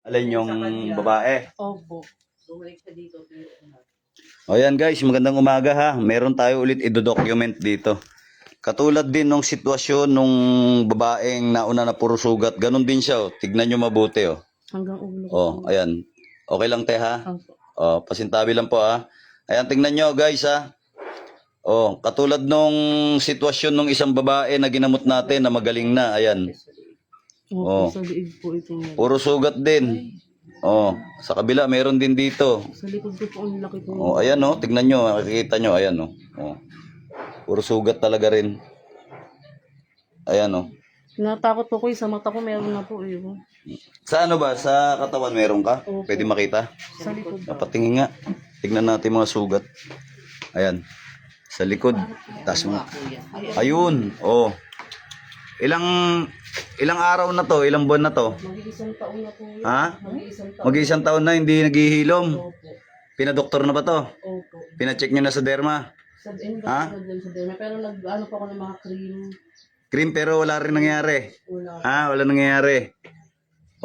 Alin yung babae? Opo. O yan guys, magandang umaga ha. Meron tayo ulit i-document dito. Katulad din nung sitwasyon nung babaeng nauna na puro sugat. Ganon din siya. Oh. Tignan nyo mabuti. Oh. Hanggang ulo ko. Oh, ayan. Okay lang te ha? Opo. Oh, pasintabi lang po ha. Ayan, tingnan nyo guys ha. Oh, katulad nung sitwasyon nung isang babae na ginamot natin na magaling na. Ayan. Opo, Oh. sa liig po ito. Puro sugat din. Oh, sa kabila meron din dito. Sa likod ko po ang laki po. Oh, ayan oh, tignan nyo, makikita nyo, ayan oh. Oh. Puro sugat talaga rin. Ayan oh. Natakot po ko sa mata ko meron na po eh. Sa ano ba? Sa katawan meron ka? Opo. Pwede makita? Sa likod. Dapat tingin nga. Tignan natin mga sugat. Ayan. Sa likod. Tas mo. Ayun. Oh. Ilang araw na to? Ilang buwan na to? Mag-iisang taon na po yun. Ha? Mag-iisang taon. Mag-isang taon na hindi naghihilom. Opo. Pinadoktor na ba to? Opo. Pinacheck nyo na sa derma? Sa end Ha? sa derma. Pero nag-ano po ako ng mga cream. Cream pero wala rin nangyari. Wala. Wala nangyayari.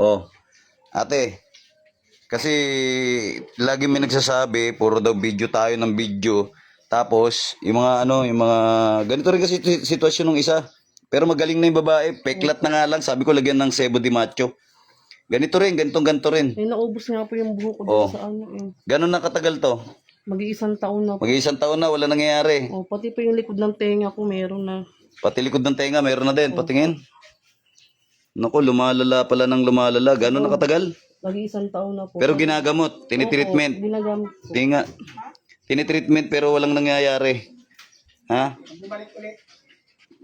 Oh. Ate, kasi lagi may nagsasabi, puro daw video tayo ng video. Tapos, yung mga ganito rin kasi sitwasyon ng isa. Pero magaling na yung babae, peklat na nga lang, sabi ko lagyan ng sebo di macho. Ganito rin, ganito rin. Eh, naubos nga po yung buho ko Oh. dito sa ano eh. Ganon na katagal to. Mag-iisang taon na po. Mag-iisang taon na, wala nangyayari. Oh, pati po yung likod ng tenga ko meron na. Pati likod ng tenga, meron na din, patingin. Naku, lumalala pala ng lumalala. Ganon na katagal. Mag-iisang taon na po. Pero ginagamot, tinitreatment. Opo, ginagamit po. Hindi nga. Tinitreatment pero walang nangyayari. Ha?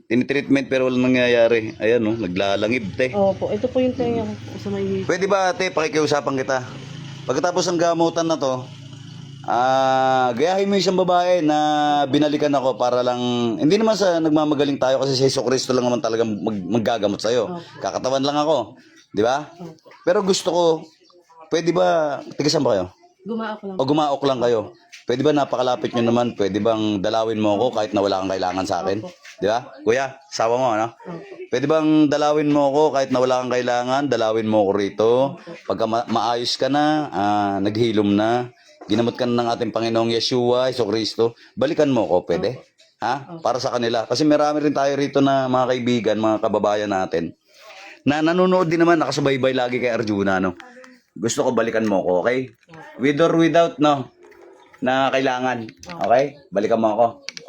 Tinitreatment pero walang nangyayari. Ayan oh, naglalangib te. Opo, ito po yung tenga ko sa may Pwede ba ate, pakikiusapan kita? Pagkatapos ng gamutan na to, gayahin mo isang babae na binalikan ako para lang, hindi naman sa nagmamagaling tayo kasi si Jesucristo lang naman talaga maggagamot sa'yo. Kakatawan lang ako. Di ba? Opo. Pero gusto ko, pwede ba, tigasan ba kayo? Gumaak lang. O gumaok lang kayo. Pwede ba napakalapit nyo naman? Pwede bang dalawin mo ako kahit na wala kang kailangan sa akin? Di ba? Kuya, sawa mo, ano? Opo. Pwede bang dalawin mo ako kahit na wala kang kailangan? Dalawin mo ako rito. Pagka maayos ka na, naghilom na, ginamot ka na ng ating Panginoong Yeshua, Jesucristo, balikan mo ako, pwede? Ha? Para sa kanila. Kasi marami rin tayo rito na mga kaibigan, mga kababayan natin, na nanonood din naman, nakasubaybay lagi kay Arjuna, no? Gusto ko balikan mo ako, okay? With or without, no? Na kailangan. Okay? Balikan mo ako.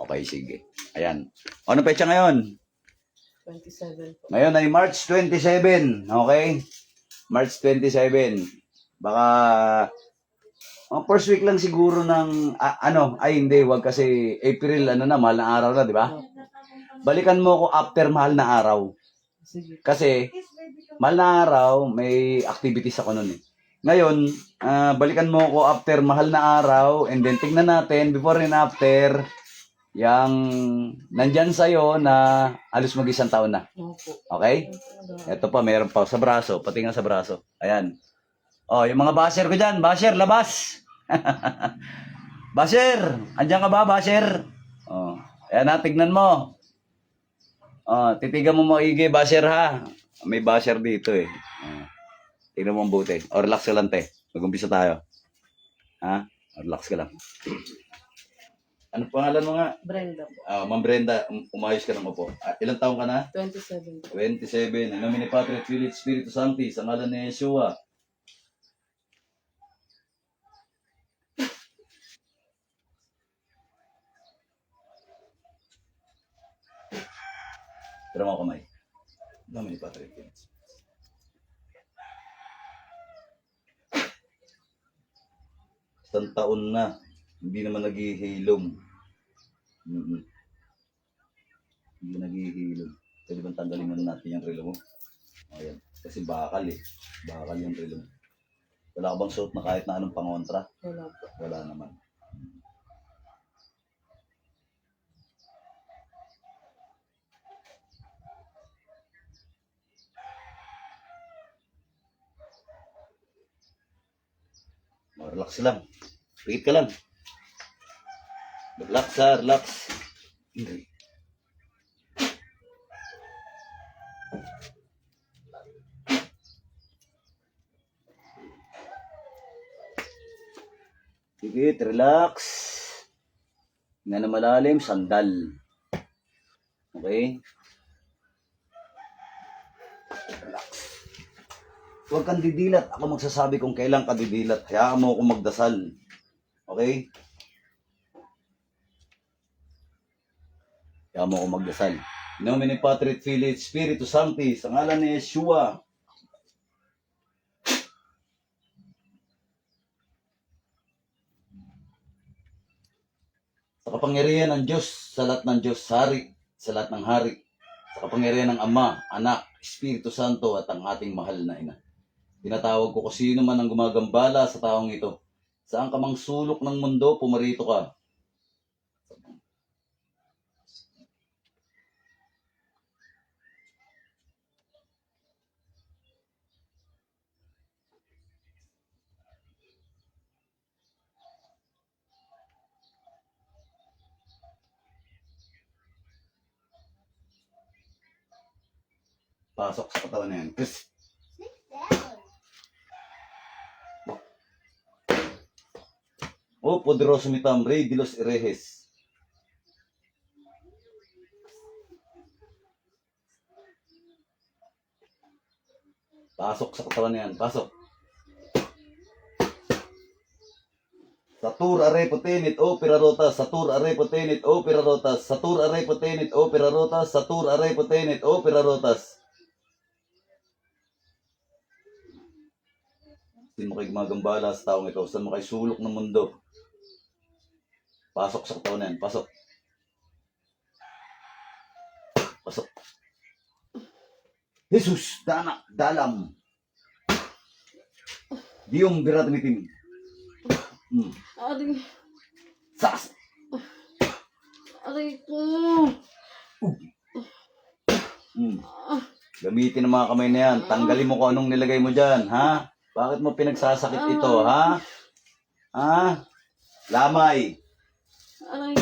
Okay, sige. Ayan. Ano petsa ngayon? 27 po. Ngayon ay March 27. Okay? March 27. Baka first week lang siguro ng hindi, wag kasi April mahal na araw na, di ba? Balikan mo ako after mahal na araw. Sige. Kasi mahal na araw, may activities ako noon eh. Ngayon, balikan mo ako after mahal na araw and then tingnan natin before and after yang nandyan sa'yo na alos mag-isang taon na. Opo. Okay? Ito pa, meron pa sa braso, pati nga sa braso. Ayan. Oh, yung mga basher ko dyan, basher, labas! Basher! Andyan ka ba, basher? Oh, ayan na, tignan mo. Oh, titigan mo maigi, basher ha. May basher dito eh. Tignan mo ang buti. O, relax ka lang, te. Mag-umpisa tayo. Ha? O, relax ka lang. Ano pangalan mo nga? Brenda po. Ma'am Brenda, umayos ka ng upo. Ilang taong ka na? 27 po. 27. In nomine Patri et Filii et Spiritus Sancti, sa ngalan ni Yeshua. Pero mo kamay. In nomine Patri et Filii. Isang taon na, hindi naman naghihilom. Hindi naghihilom. Pwede bang tanggalin na natin yung relo mo? Ayan. Kasi bakal eh. Bakal yung relo mo. Wala ka bang suot na kahit na anong pangontra? Wala po. Wala naman. Relax lang. Pikit ka lang. Relax ha, relax. Hindi. Sige, relax. Nga na malalim, sandal. Okay? Relax. Huwag kang didilat. Ako magsasabi kung kailan ka didilat. Hayaan mo akong magdasal. Okay? Hayaan mo akong magdasal. In nomine Patri et Filii et Spiritus Sancti, sa ngalan ni Yeshua. Sa kapangyarihan ng Diyos, sa lahat ng Diyos, hari, sa lahat ng hari, sa kapangyarihan ng Ama, Anak, Espiritu Santo at ang ating mahal na Ina. Tinatawag ko kung sino man ang gumagambala sa taong ito. Saan ka mang sulok ng mundo, pumarito ka. Pasok sa katawan na yan. Chris. O poderoso mitam, Rey de los Herejes. Pasok sa katawan na yan. Pasok. Satur are potenit opera rotas, satur are potenit opera rotas, satur are potenit opera rotas, satur are potenit opera rotas. Saan mo kayo gumagambala sa taong ito? Saan mo kayo sulok ng mundo? Pasok sa katawan na yan. Pasok. Pasok. Jesus, dana, dalam. Diyong biratamitim. Aray. Sas. Aray ko. Gamitin ang mga kamay na yan. Tanggalin mo kung anong nilagay mo dyan, ha? Bakit mo pinagsasakit ito, ha? Ha? Lamay. Aray.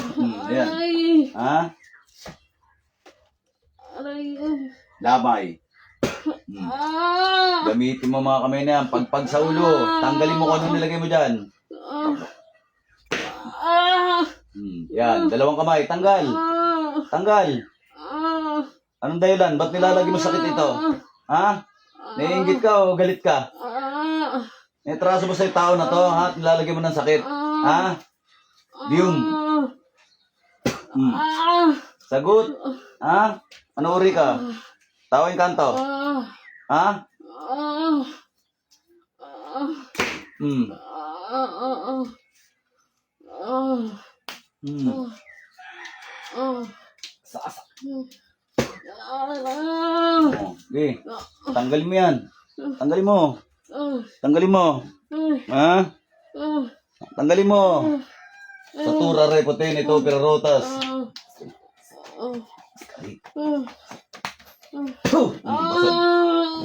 Yan. Aray. Ha? Aray. Lamay. Ah. Gamitin mo mga kamay na yan. Pagpag sa ulo. Tanggalin mo kung anong nilagay mo dyan. Ah. Yan. Dalawang kamay. Tanggal. Ah. Tanggal. Ah. Anong dahilan? Ba't nilalagay mo sakit ito? Ha? Naiinggit ka o galit ka? Ah. May traso ba sa'yo tao na to? Ha? Nilalagay mo ng sakit? Ha? Diyong. Ah. Sagot. Ha? Ano uri ka? Tao yung kanto? Ah. Ha? Ah. Ah. Hmm. Ah. Ah. Hmm. Ah. Sasa. Ah. Oh, okay. Tanggalin mo yan. Tanggalin mo. Tanggalin mo. Ha? Tanggalin mo. Sa tura repoten ito rotas.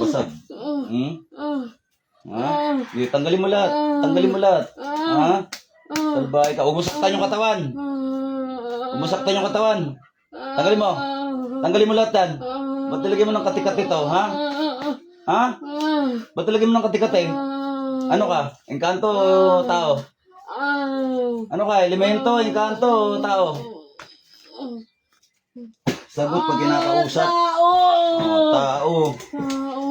Basag. Basag. Hmm? Ha? Okay, tanggalin mo lahat. Tanggalin mo lahat. Ha? Salbahay ka. Huwag mo saktan yung katawan. Huwag mo saktan yung katawan. Tanggalin mo. Tanggalin mo lahat yan. Ba't nilagyan mo ng katikat ito, ha? Ha? Ba't nilagyan mo ng katikat eh? Ano ka? Engkanto o tao? Ano ka? Elemento, engkanto o tao? Sagot pag kinakausap. Oh, tao.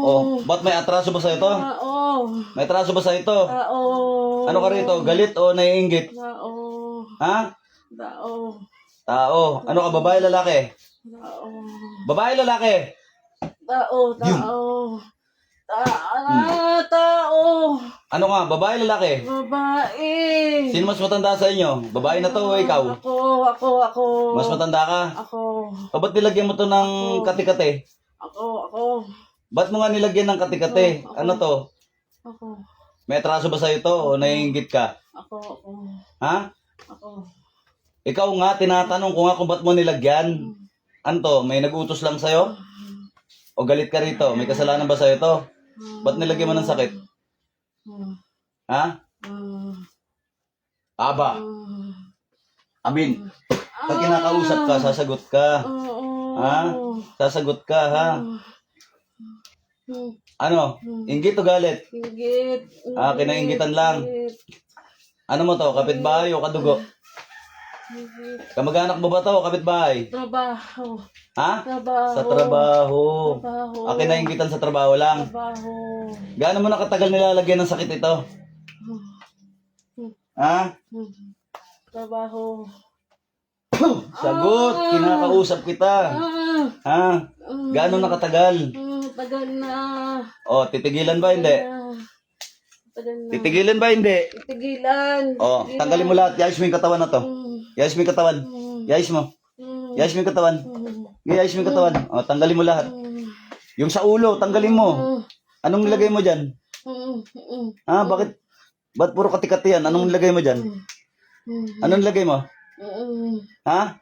Oh, ba't may atraso ba sa ito? May atraso ba sa ito? Ano ka rito? Galit o naiinggit? Ha? Tao. Ano ka? Babae, lalaki? Babae, lalaki? Tao. Ano nga? Babae, lalaki? Babae. Sino mas matanda sa inyo? Babae na to o ikaw? Ako. Mas matanda ka? Ako. O ba't nilagyan mo to ng katikate? Ako. Ba't mo nga nilagyan ng katikate? Ano to? Ako. May atraso ba sa ito o naiinggit ka? Ako. Ha? Ako. Ikaw nga, tinatanong ko nga kung ba't mo nilagyan. Ano to? May nag-utos lang sa'yo? O galit ka rito? May kasalanan ba sa'yo to? Ba't nilagyan mo ng sakit? Ha? Aba. Amin. Pag kinakausap ka, sasagot ka. Ha? Sasagot ka, ha? Ano? Inggit o galit? Inggit. Kinainggitan lang. Ano mo to? Kapitbahay o kadugo? Kamag-anak mo ba to? Kapitbahay? Trabaho. Ha? Trabaho. Sa trabaho. Trabaho. Akin na inggitan sa trabaho lang. Trabaho. Gaano mo nakatagal nilalagyan ng sakit ito? Ha? Trabaho. Sagot! Kinakausap kita. Ha? Gaano nakatagal? Tagal na. O, titigilan ba hindi? Tagal na. Titigilan ba hindi? Tigilan. O, tanggalin mo lahat. Yayos mo yung katawan na to. Yayos mo yung katawan. Yayos mo. Yayos mo yung katawan. Yayos mo yung katawan. O, tanggalin mo lahat. Yung sa ulo, tanggalin mo. Anong nilagay mo dyan? Ha? Bakit? Ba't puro katikati yan? Anong nilagay mo dyan? Anong nilagay mo? Ha?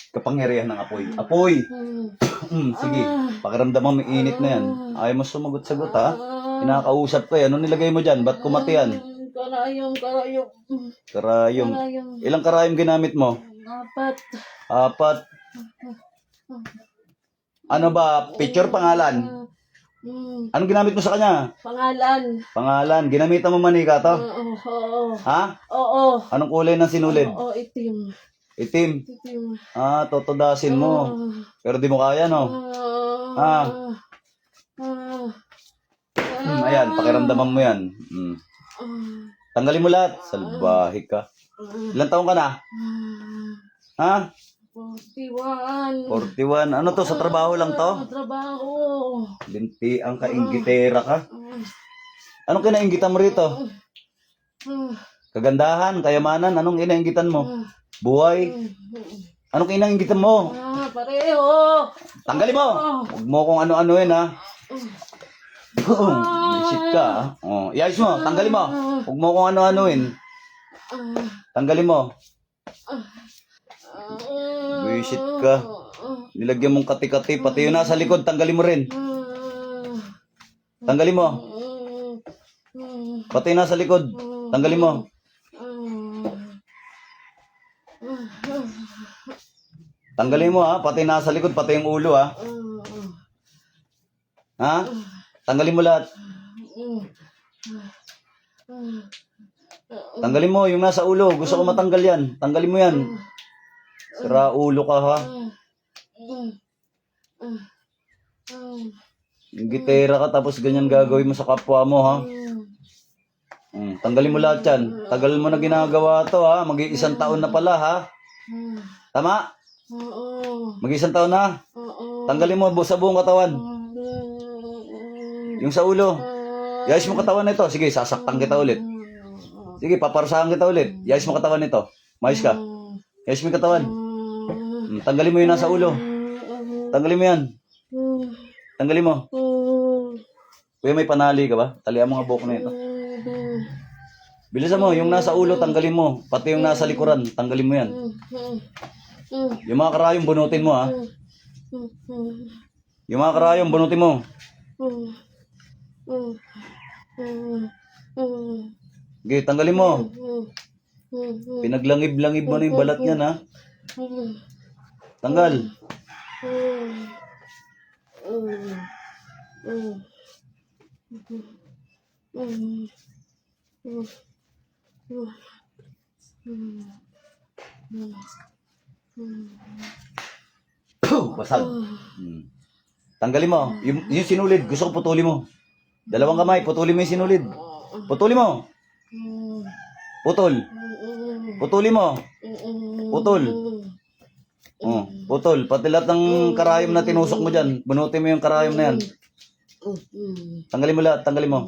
Kapangyarihan ng apoy. Apoy! Sige, pakiramdaman mo init na yan. Ayaw mo sumagot-sagot ha? Kinakausap ko eh. Anong nilagay mo dyan? Ba't kumati yan? Karayom. Karayom. Karayom. Ilang karayom ginamit mo? 4. 4. Ano ba? Picture, pangalan? Anong ginamit mo sa kanya? Pangalan. Pangalan. Ginamitan mo manika to? Oo. Ha? Oo. Anong kulay ng sinulid? Oo, itim. Itim. Itim. Totodasin mo. Pero di mo kaya, no? Ayan, pakiramdaman mo yan. Tanggalin mo lahat. Salbahe ka. Ilang taong ka na? Ha? 41. 41. Ano to? Sa trabaho lang to? Trabaho. Linti ang kainggitera ka. Anong kinainggitan mo rito? Kagandahan, kayamanan. Anong kinainggitan mo? Buhay. Anong kinainggitan mo? Pareho. Tanggalin mo. Huwag mo kung ano-ano yun, ha? Shit ka, ha? Oh, iayos mo. Tanggalin mo. Huwag mo kung ano-ano yun. Tanggalin mo. Buisit ka. Nilagyan mong kati-kati. Pati yung nasa likod, tanggalin mo rin. Tanggalin mo. Pati yung nasa likod, tanggalin mo. Tanggalin mo ha. Pati yung nasa likod, pati yung ulo ha. Ha? Tanggalin mo lahat. Tanggalin mo yung nasa ulo. Gusto ko matanggal yan. Tanggalin mo yan. Sira ulo ka ha. Gitera ka tapos ganyan gagawin mo sa kapwa mo ha. Tanggalin mo lahat yan. Tagal mo na ginagawa to ha. Mag-iisang taon na pala ha. Tama? Mag-iisang taon na. Tanggalin mo sa buong katawan. Yung sa ulo. Yayos mo katawan nito. Sige, sasaktan kita ulit. Sige, paparusahan kita ulit. Yayos mo katawan nito. Mayos ka. Yayos mo yung katawan. Tanggalin mo yung nasa ulo. Tanggalin mo yan. Tanggalin mo. Kuya, may panali ka ba? Talian mo nga buhok na ito. Bilisan mo, yung nasa ulo, tanggalin mo. Pati yung nasa likuran, tanggalin mo yan. Yung mga karayong, bunutin mo ha. Yung mga karayong, bunutin mo. Okay, tanggalin mo. Pinaglangib-langib mo na yung balat niyan ha. Tanggal. Basag. Tanggalin mo. Yung sinulid, gusto ko putulin mo. Dalawang kamay, putulin mo yung sinulid. Putulin mo. Putol. Putulin mo. Putol. Putol. Pati lahat ng karayom na tinusok mo dyan. Bunutin mo yung karayom na yan. Tanggalin mo lahat. Tanggalin mo.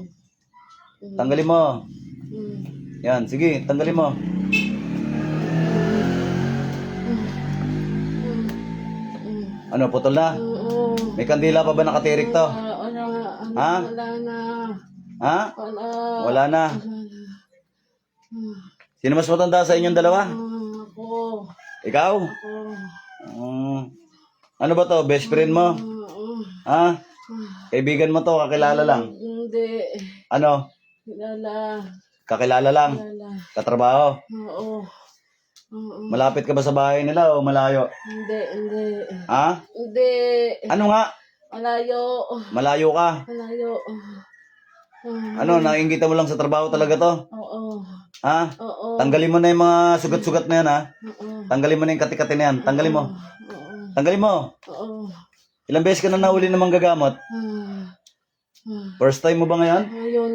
Tanggalin mo. Yan. Sige. Tanggalin mo. Ano? Putol na? May kandila pa ba nakatirik to? Ha? Wala na. Ha? Wala na. Sino mas matanda sa inyong dalawa? Ako. Ikaw? Ano ba to? Best friend mo? Ha? Kaibigan mo to? Kakilala lang? Hindi. Ano? Kilala. Kakilala lang? Kilala. Katrabaho? Oo. Malapit ka ba sa bahay nila o malayo? Hindi. Ha? Hindi. Ano nga? Malayo. Malayo ka. Malayo. Ano, nainggita mo lang sa trabaho talaga to? Oo. Ha? Oo. Tanggalin mo na yung mga sugat-sugat na yan, ha? Oo. Tanggalin mo na yung kati-kati na yan. Tanggalin mo. Oo. Tanggalin mo. Oo. Ilang beses ka na nahuli ng manggagamot? First time mo ba ngayon? Ngayon.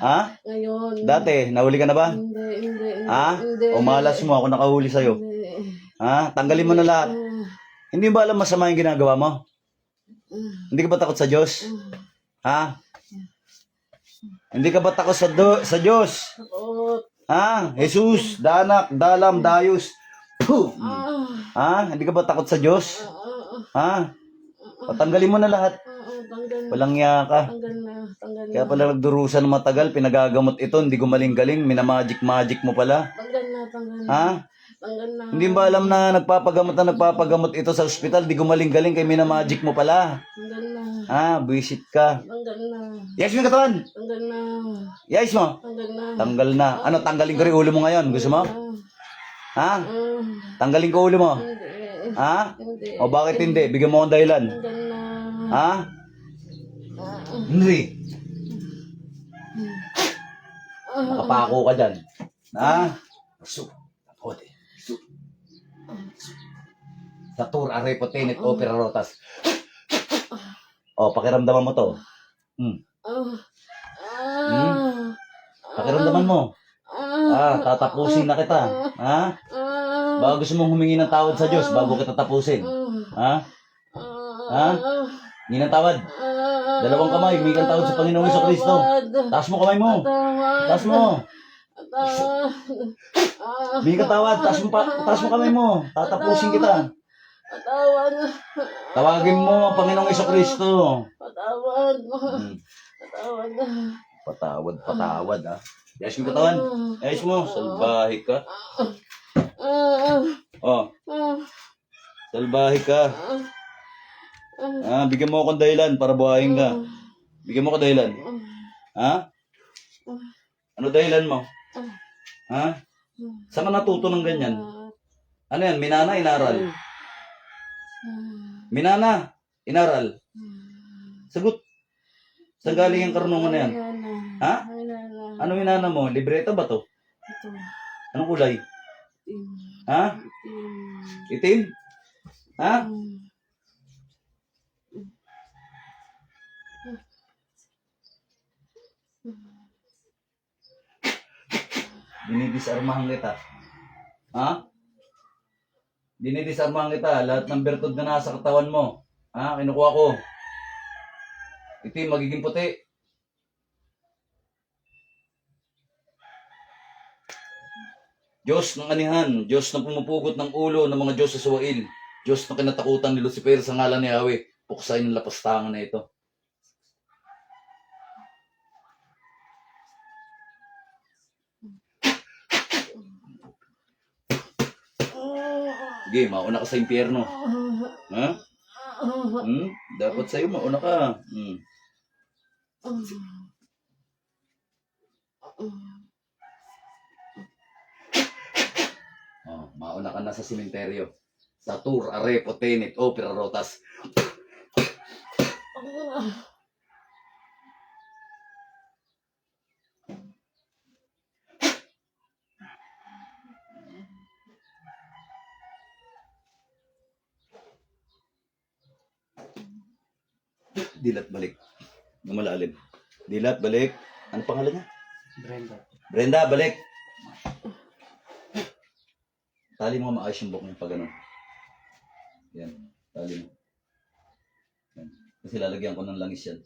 Ha? Ngayon. Dati, nahuli ka na ba? Hindi. Ha? Hindi. O malas mo, ako nakahuli sa'yo. Hindi. Ha? Tanggalin mo na lahat. Hindi ba alam masama yung ginagawa mo? Hindi ka ba takot sa Diyos? Ha? Hindi ka ba takot sa Diyos? Takot. Ha? Jesus, Danak, Dalam, Dayus. Puh! Ha? Hindi ka ba takot sa Diyos? Ha? Patanggalin mo na lahat. Tanggal na. Walang iya ka. Tanggal na. Kaya pala nagdurusan ng matagal, pinagagamot ito, hindi gumaling-galing, minamagic-magic mo pala. Tanggal na. Ha? Tanggal na. Hindi ba alam na nagpapagamot ito sa ospital, di gumaling-galing, kay minamagic mo pala. Tanggal na. Ha? Buisit ka. Tanggal na. Yes mo yung katawan. Tanggal na. Yes mo. Tanggal na. Tanggal na. Ano, tanggalin ko rin ulo mo ngayon. Gusto mo? Ha? Tanggalin ko ulo mo. Hindi. Ha? Hindi. O bakit hindi? Bigyan mo akong dahilan. Tanggal na. Ha? Henry. Nakapako ka dyan. Ha? Sa tour, arepotenet, opera rotas. O, pakiramdaman mo to. Pakiramdaman mo. Tatapusin na kita. Ha? Baka gusto mong humingi ng tawad sa Diyos bago kita tapusin. Ha? Ha? Hingi ng tawad. Dalawang kamay, humingi ng tawad sa Panginoong Jesucristo. Taas mo kamay mo. Taas mo. Humingi ka tawad. Taas mo kamay mo. Tatapusin kita. Patawad. Tawagin mo ang Panginoong Jesucristo. Patawad. Patawad ha. Yes mo katawan. Yes mo. Salbahe ka. Oh. Salbahe ka. Bigyan mo akong dahilan para buhayin ka. Bigyan mo ako dahilan. Ha? Ano dahilan mo? Ha? Saan ka natuto ng ganyan? Ano yan? Minana, inaral? Minana, inaral? Sagot. Saan galing ang karunungan na yan? Ha? Ano minana mo? Libreta ba to? Ito. Anong kulay? Itim. Ha? Itim? Ha? Dinidisarmahan kita. Ha? Dinidisarmahan kita. Lahat ng bertod na nasa katawan mo. Ha? Kinukuha ko. Itim, magiging puti. Diyos ng anihan, Diyos na pumupugot ng ulo ng mga Diyos sa suwail, Diyos na kinatakutan ni Lucifer sa ngalan ni Yahweh, puksain ng lapastangan na ito. Sige, mauna ka sa impyerno. Ha? Dapat sa'yo mauna ka. Mauna ka na sa simenteryo. Sa tour, arepo, tenet, opera, rotas. Dilat balik. Lumalalim. Dilat balik. Ano pangalan niya? Brenda, balik. Tali mo maayos yung buhok niya pag ano. Yan. Tali mo. Yan. Kasi lalagyan ko ng langis yan.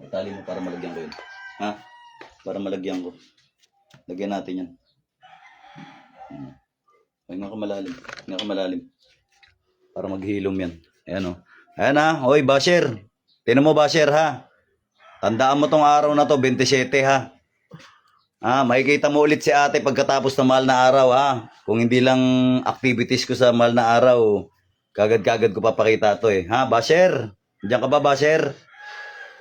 Tali mo para malagyan ko yun. Ha? Para malagyan ko. Lagyan natin yan. Hinga ka malalim. Hinga ka malalim. Para maghilom yan. Ayan o. Ayan ha. Hoy, Basher. Tinan mo, Basher ha. Tandaan mo tong araw na to, 27 ha. Makikita mo ulit si ate pagkatapos ng mahal na araw ha. Kung hindi lang activities ko sa mahal na araw, kagad-kagad ko papakita to eh. Ha, Basher? Diyan ka ba, Basher?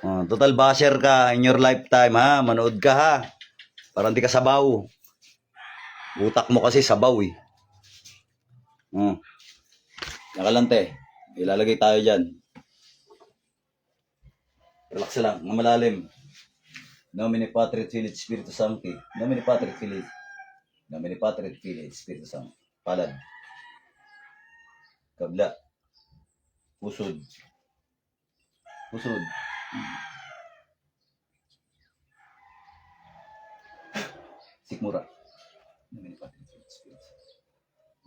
Total Basher ka in your lifetime ha. Manood ka ha. Para hindi ka sabaw. Utak mo kasi sabaw eh. Nakalante. Ilalagay tayo dyan. Relax lang, ng malalim. Nomine Patri et Filii et Spiritus Sancti. Nomine Patri et Filii. Nomine Patri et Filii et Spiritus Sancti. Palad. Kabla. Pusod. Pusod. Sikmura. Nomine Patri et Filii et Spiritus Sancti.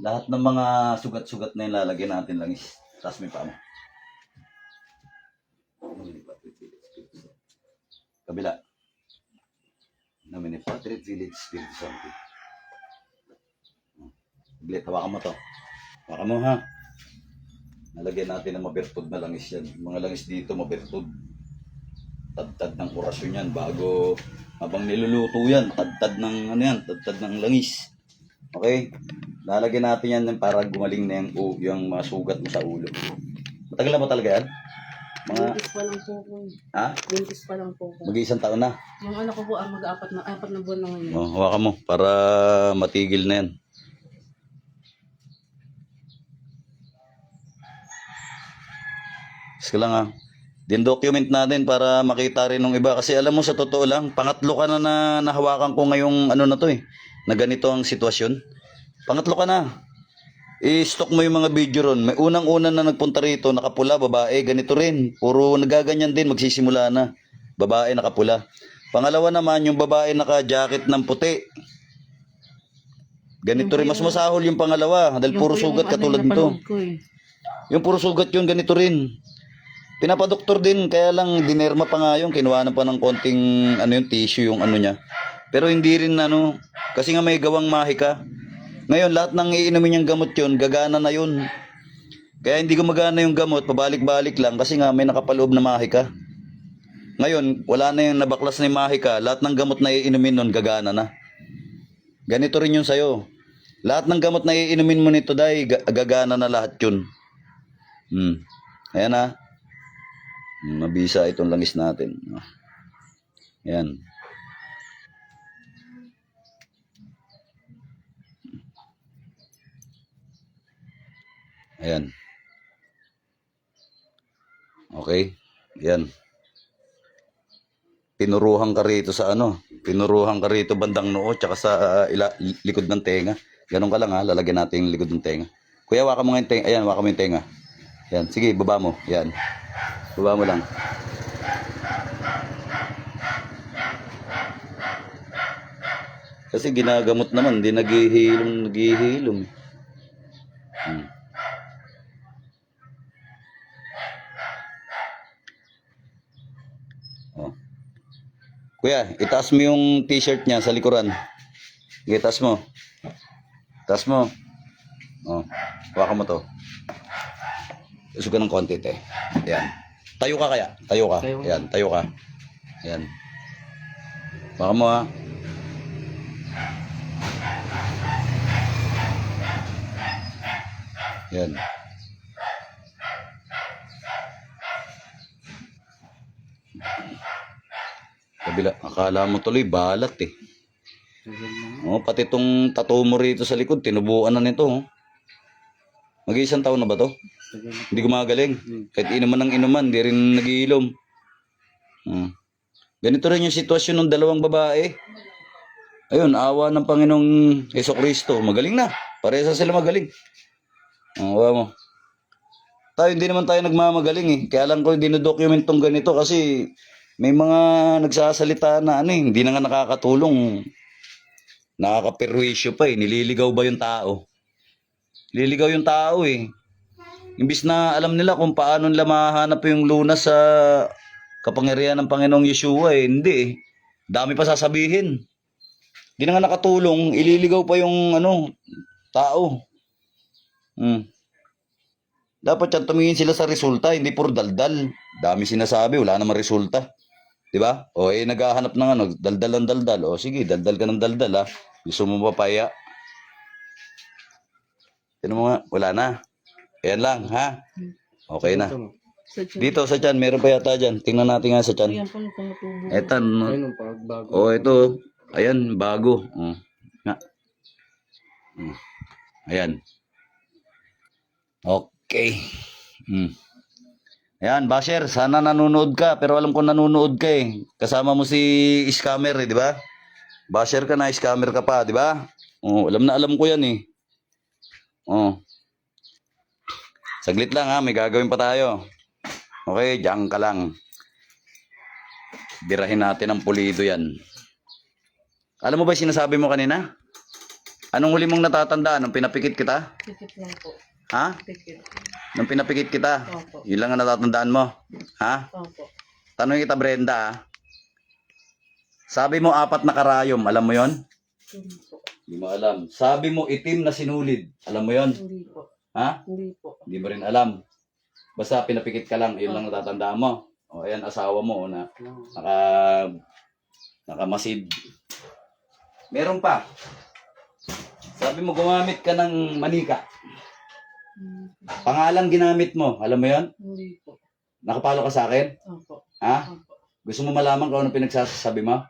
Lahat ng mga sugat-sugat na yun lalagyan natin lang is. Taas mo yung paa mo. Nomine Patri et Filii et Spiritus Sancti. Kabila. Nomine Patri et Filii et Spiritus Sancti. Blit, hawakan mo to. Hawakan mo ha. Nalagyan natin ng mabertod na langis yan. Mga langis dito mabertod. Tad-tad ng orasyon yan bago habang niluluto yan. Tad-tad ng ano yan, tad-tad ng langis. Okay? Lalagyan natin yan para gumaling na yung mga sugat mo sa ulo. Matagal na ba talaga yan? Mga, 20 pa lang po po. ha? 20 pa lang po po. Mag-iisang taon na. Yung anak ko po, mag-apat na buwan na ngayon. Oh, hawakan mo para matigil na yan. Sige lang ha. Din-document natin para makita rin ng iba. Kasi alam mo sa totoo lang, pangatlo ka na nahawakan ko ngayong ano na to eh. Na ganito ang sitwasyon. Pangatlo ka na. I-stock mo yung mga video ron. May unang-una na nagpunta rito, nakapula, babae, ganito rin. Puro nagaganyan din, magsisimula na. Babae, nakapula. Pangalawa naman, yung babae naka-jacket ng puti. Ganito rin, mas masahol yung pangalawa. Dahil puro sugat katulad nito. Yung puro sugat yun, ganito rin. Pinapadoktor din, kaya lang dinerma pa nga yung kinuha na pa ng konting ano yung tissue yung ano niya. Pero hindi rin ano, kasi nga may gawang mahika. Ngayon, lahat ng iinumin niyang gamot yun, gagana na yun. Kaya hindi gumagana yung gamot, pabalik-balik lang kasi nga may nakapaloob na mahika. Ngayon, wala na yung nabaklas na yung mahika, lahat ng gamot na iinumin nun, gagana na. Ganito rin yun sa'yo. Lahat ng gamot na iinumin mo nito, dahil gagana na lahat yun. Ayan na. Mabisa itong langis natin. Ayan. Ayan. Okay. Ayan. Pinuruhan ka rito sa ano. Pinuruhan ka rito bandang noo tsaka sa likod ng tenga. Ganun ka lang ha. Lalagyan natin yung likod ng tenga. Kuya, waka mo nga yung tenga. Ayan, waka mo yung tenga. Ayan. Sige, baba mo. Ayan. Baba mo lang. Kasi ginagamot naman, hindi naghihilom. Oh. Kuya, itaas mo yung t-shirt niya sa likuran. Sige, itaas mo. Itaas mo. Oh, hawakan mo to. Isugan ng konti, te. Ayan. Tayo ka kaya? Tayo ka. Ayan, tayo ka. Ayan. Baka mo ha. Ayan. Kabila. Akala mo tuloy, balat eh. Oh, pati itong tattoo mo rito sa likod, tinubuan na nito. Oh. Mag-iisang taon na ba to? Hindi gumagaling. Kahit inuman ng inuman, di rin nagiilom. Ganito rin yung sitwasyon ng dalawang babae. Ayun, awa ng Panginoong Jesucristo. Magaling na. Parehas sila magaling. Awa mo. Tayo, hindi naman tayo nagmamagaling eh. Kaya lang ko dinodocument tong ganito kasi may mga nagsasalita na ano eh, hindi na nga nakakatulong. Nakakaperwisyo pa eh. Nililigaw ba yung tao? Nililigaw yung tao eh. Imbis na alam nila kung paano nila mahanap yung lunas sa kapangyarihan ng Panginoong Yeshua eh. Hindi eh. Dami pa sasabihin. Hindi na nga nakatulong. Ililigaw pa yung ano, tao. Dapat yan tumingin sila sa resulta. Hindi puro daldal. Dami sinasabi. Wala namang resulta. Diba? O eh naghahanap ng ano, daldal ng daldal. O sige, daldal ka ng daldal ha. Gusto mo papaya? Tinan mo nga, wala na. Ayan lang, ha? Okay na. Dito sa tiyan, meron pa yata dyan. Tingnan natin nga sa tiyan. Ayan po, tumutubo. Eto, no? Oh, ito. Ayan, bago. Nga. Ayan. Okay. Ayan, Basher, sana nanonood ka. Pero alam ko nanonood ka eh. Kasama mo si scammer eh, di ba? Basher ka na, scammer ka pa, di ba? Oh, alam na alam ko yan eh. Oh. Saglit lang ha, may gagawin pa tayo. Okay, diyan ka lang. Birahin natin ang pulido yan. Alam mo ba yung sinasabi mo kanina? Anong huli mong natatandaan nung pinapikit kita? Pikit lang po. Ha? Pikit. Nung pinapikit kita? Opo. Yun lang ang natatandaan mo? Ha? Opo. Tanong kita, Brenda, ha? Sabi mo 4 na karayom, alam mo yon? Hindi po. Hindi mo alam. Sabi mo itim na sinulid, alam mo yon? Hindi po. Ha? Hindi po. Hindi mo rin alam. Basta pinapikit ka lang, yun lang natatandaan mo. O ayan, asawa mo na nakamasid. Meron pa. Sabi mo gumamit ka ng manika. Pangalan ginamit mo, alam mo yon? Hindi po. Nakapalo ka sa akin? Opo. Ha? Opo. Gusto mo malaman kung ano pinagsasabi mo?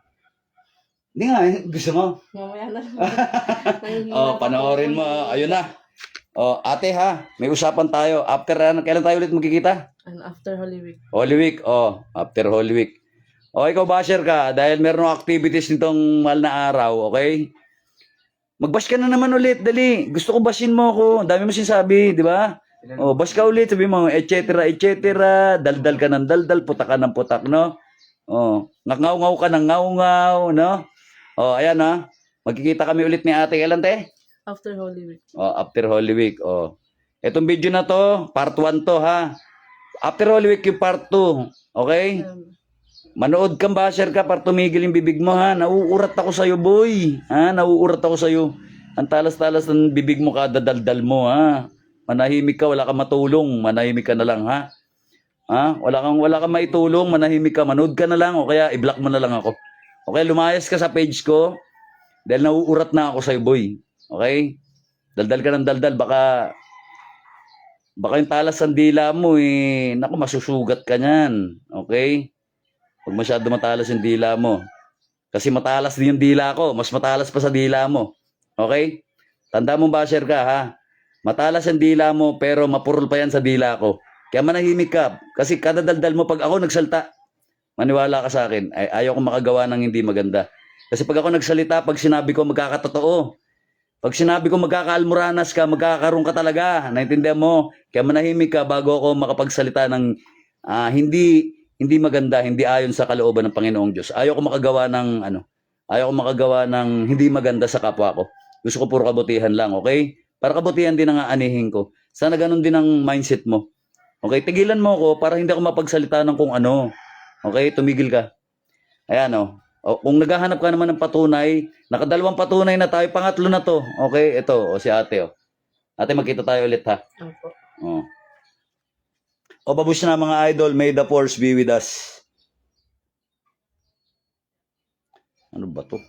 Hindi nga, gusto mo. Mamaya na lang. Oh, panoorin mo. Ayun na. Oh, ate ha, may usapan tayo. After, kailan tayo ulit magkikita? And after Holy Week. Holy Week. Oh, after Holy Week. O, ikaw basher ka. Dahil meron activities nitong mahal na araw, okay? Mag-bash ka na naman ulit, dali. Gusto ko bashin mo ako. Ang dami mo sinasabi, di ba? Oh, bash ka ulit, sabi mo, et cetera, daldal ka ng daldal, putak ka ng putak, no? Oh, ngaw-ngaw ka ng ngaw-ngaw, no? Oh, ayan ha. Magkikita kami ulit ni ate. Kailan, te? After Holy Week. Oh, after Holy Week. Oh. Etong video na to, part 1 to ha. After Holy Week yung part 2. Okay? Manood kang basher ka para tumigil yung bibig mo ha. Nauurat ako sa'yo, boy. Ha? Nauurat ako sa'yo. Ang talas-talas ng bibig mo kada daldal mo ha. Manahimik ka, wala kang matulong. Manahimik ka na lang ha. Ha? Wala kang maitulong, manahimik ka. Manood ka na lang o kaya i-block mo na lang ako. Okay, lumayas ka sa page ko dahil nauurat na ako sa'yo, boy. Okay? Daldal ka ng daldal, baka yung talas ng dila mo eh, naku, masusugat ka niyan. Okay? Huwag masyado matalas yung dila mo. Kasi matalas din yung dila ko, mas matalas pa sa dila mo. Okay? Tanda mo basher ka ha. Matalas yung dila mo pero mapurol pa yan sa dila ko. Kaya manahimik ka. Kasi kada daldal mo pag ako nagsalta, maniwala ka sa akin, ay ayaw ko makagawa ng hindi maganda. Kasi pag ako nagsalita, pag sinabi ko magkakatotoo, pag sinabi ko magkakaalmoranas ka, magkakaroon ka talaga. Naintindihan mo? Kaya manahimik ka bago ako makapagsalita ng hindi maganda, hindi ayon sa kalooban ng Panginoong Diyos. Ayaw ko makagawa ng hindi maganda sa kapwa ko. Gusto ko puro kabutihan lang, okay? Para kabutihan din ang aanihin ko. Sana ganun din ang mindset mo. Okay, tigilan mo ako para hindi ako mapagsalita ng kung ano. Okay, tumigil ka. Ayan o. O, kung naghahanap ka naman ng patunay, nakadalawang patunay na tayo, pangatlo na to. Okay, ito, o si ate o. Ate, magkita tayo ulit ha. Opo. O, babush na mga idol, may the force be with us. Ano ba to?